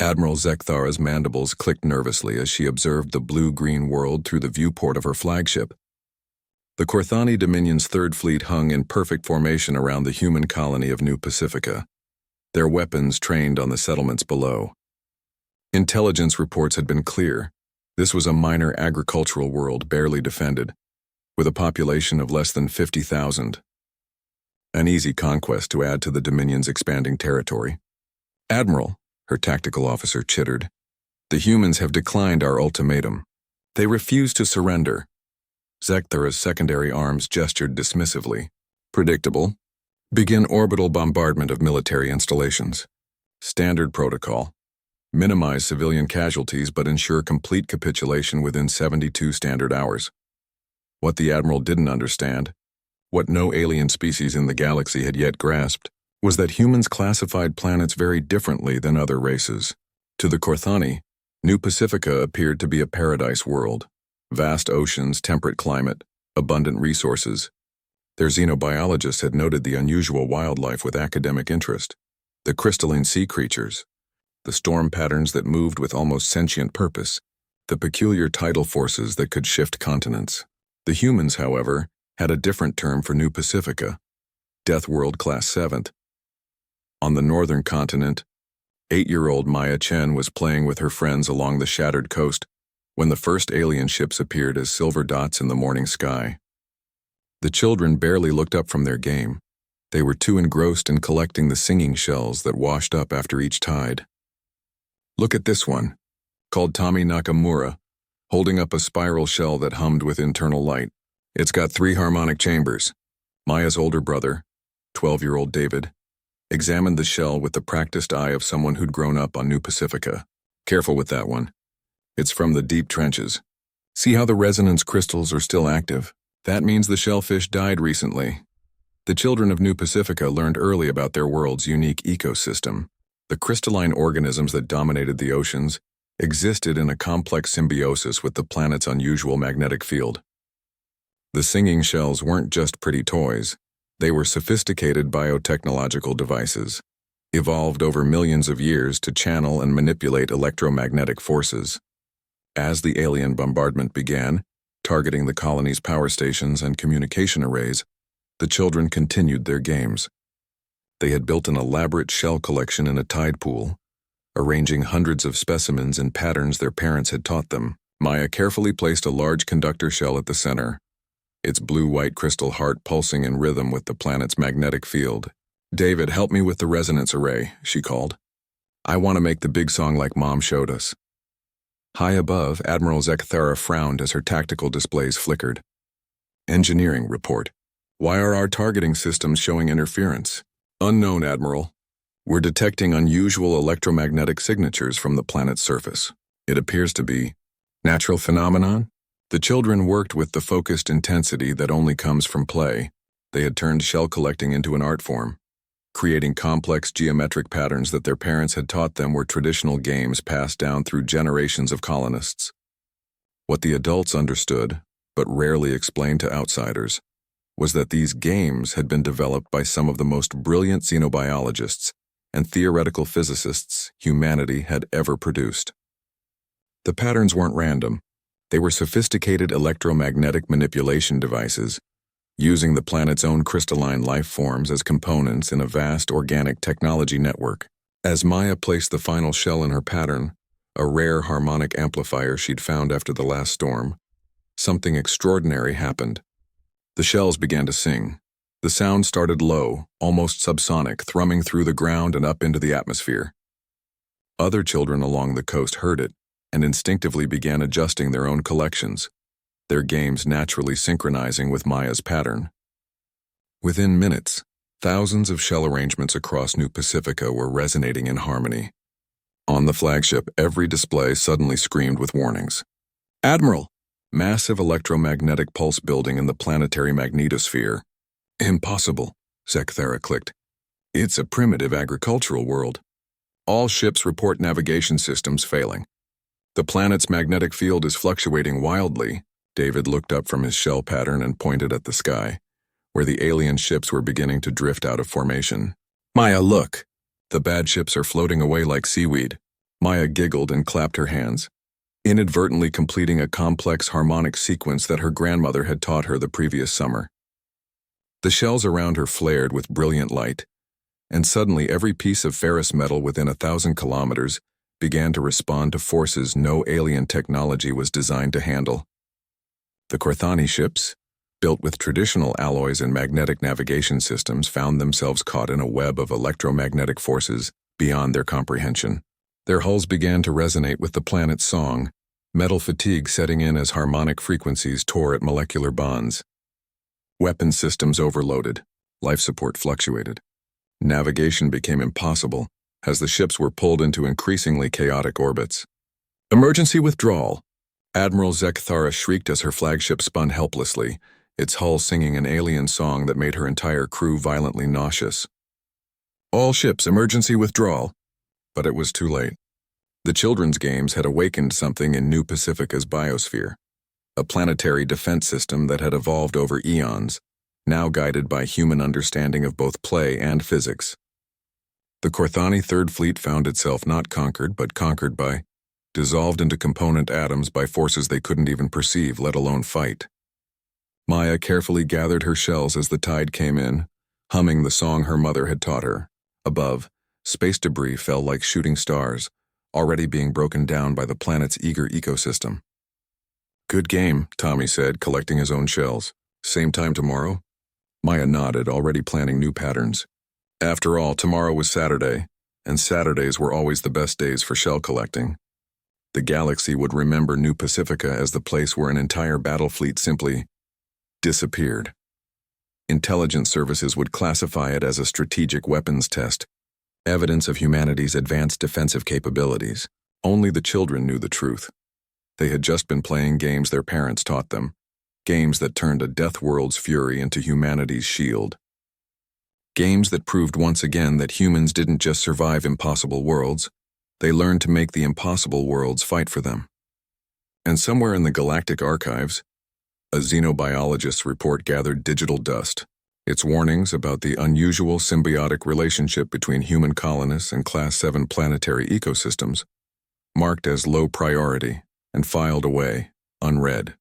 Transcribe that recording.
Admiral Zekthara's mandibles clicked nervously as she observed the blue-green world through the viewport of her flagship. The Korthani Dominion's Third Fleet hung in perfect formation around the human colony of New Pacifica, their weapons trained on the settlements below. Intelligence reports had been clear. This was a minor agricultural world barely defended, with a population of less than 50,000. An easy conquest to add to the Dominion's expanding territory. "Admiral," her tactical officer chittered, "the humans have declined our ultimatum. They refuse to surrender." Zekthara's secondary arms gestured dismissively. "Predictable. Begin orbital bombardment of military installations. Standard protocol. Minimize civilian casualties but ensure complete capitulation within 72 standard hours." What the Admiral didn't understand, what no alien species in the galaxy had yet grasped, was that humans classified planets very differently than other races. To the Korthani, New Pacifica appeared to be a paradise world. Vast oceans, temperate climate, abundant resources. Their xenobiologists had noted the unusual wildlife with academic interest. The crystalline sea creatures, the storm patterns that moved with almost sentient purpose, the peculiar tidal forces that could shift continents. The humans, however, had a different term for New Pacifica, Deathworld Class 7. On the northern continent, 8-year-old Maya Chen was playing with her friends along the shattered coast when the first alien ships appeared as silver dots in the morning sky. The children barely looked up from their game. They were too engrossed in collecting the singing shells that washed up after each tide. "Look at this one," called Tommy Nakamura, holding up a spiral shell that hummed with internal light. "It's got 3 harmonic chambers." Maya's older brother, 12-year-old David, examined the shell with the practiced eye of someone who'd grown up on New Pacifica. "Careful with that one. It's from the deep trenches. See how the resonance crystals are still active? That means the shellfish died recently." The children of New Pacifica learned early about their world's unique ecosystem. The crystalline organisms that dominated the oceans existed in a complex symbiosis with the planet's unusual magnetic field. The singing shells weren't just pretty toys. They were sophisticated biotechnological devices, evolved over millions of years to channel and manipulate electromagnetic forces. As the alien bombardment began, targeting the colony's power stations and communication arrays, the children continued their games. They had built an elaborate shell collection in a tide pool, arranging hundreds of specimens in patterns their parents had taught them. Maya carefully placed a large conductor shell at the center, its blue-white crystal heart pulsing in rhythm with the planet's magnetic field. "David, help me with the resonance array," she called. "I want to make the big song like Mom showed us." High above, Admiral Zekthara frowned as her tactical displays flickered. "Engineering report. Why are our targeting systems showing interference?" "Unknown, Admiral. We're detecting unusual electromagnetic signatures from the planet's surface. It appears to be natural phenomenon." The children worked with the focused intensity that only comes from play. They had turned shell collecting into an art form, creating complex geometric patterns that their parents had taught them were traditional games passed down through generations of colonists. What the adults understood, but rarely explained to outsiders, was that these games had been developed by some of the most brilliant xenobiologists and theoretical physicists humanity had ever produced. The patterns weren't random. They were sophisticated electromagnetic manipulation devices, using the planet's own crystalline life forms as components in a vast organic technology network. As Maya placed the final shell in her pattern, a rare harmonic amplifier she'd found after the last storm, something extraordinary happened. The shells began to sing. The sound started low, almost subsonic, thrumming through the ground and up into the atmosphere. Other children along the coast heard it and instinctively began adjusting their own collections, their games naturally synchronizing with Maya's pattern. Within minutes, thousands of shell arrangements across New Pacifica were resonating in harmony. On the flagship, every display suddenly screamed with warnings. "Admiral! Massive electromagnetic pulse building in the planetary magnetosphere." "Impossible," Zekthara clicked. "It's a primitive agricultural world. All ships report navigation systems failing. The planet's magnetic field is fluctuating wildly." David looked up from his shell pattern and pointed at the sky, where the alien ships were beginning to drift out of formation. "Maya, look! The bad ships are floating away like seaweed." Maya giggled and clapped her hands, inadvertently completing a complex harmonic sequence that her grandmother had taught her the previous summer. The shells around her flared with brilliant light, and suddenly every piece of ferrous metal within 1,000 kilometers began to respond to forces no alien technology was designed to handle. The Korthani ships, built with traditional alloys and magnetic navigation systems, found themselves caught in a web of electromagnetic forces beyond their comprehension. Their hulls began to resonate with the planet's song, metal fatigue setting in as harmonic frequencies tore at molecular bonds. Weapon systems overloaded, life support fluctuated. Navigation became impossible as the ships were pulled into increasingly chaotic orbits. Emergency withdrawal! Admiral Zekthara shrieked as her flagship spun helplessly, its hull singing an alien song that made her entire crew violently nauseous. All ships, emergency withdrawal! But it was too late. The children's games had awakened something in New Pacifica's biosphere, a planetary defense system that had evolved over eons, now guided by human understanding of both play and physics. The Korthani Third Fleet found itself not conquered, but conquered by, dissolved into component atoms by forces they couldn't even perceive, let alone fight. Maya carefully gathered her shells as the tide came in, humming the song her mother had taught her. Above, space debris fell like shooting stars, already being broken down by the planet's eager ecosystem. Good game, Tommy said, collecting his own shells. Same time tomorrow? Maya nodded, already planning new patterns. After all, tomorrow was Saturday, and Saturdays were always the best days for shell collecting. The galaxy would remember New Pacifica as the place where an entire battle fleet simply disappeared. Intelligence services would classify it as a strategic weapons test, evidence of humanity's advanced defensive capabilities. Only the children knew the truth. They had just been playing games their parents taught them, games that turned a Deathworld's fury into humanity's shield. Games that proved once again that humans didn't just survive impossible worlds, they learned to make the impossible worlds fight for them. And somewhere in the galactic archives, a xenobiologist's report gathered digital dust, its warnings about the unusual symbiotic relationship between human colonists and Class 7 planetary ecosystems, marked as low priority and filed away, unread.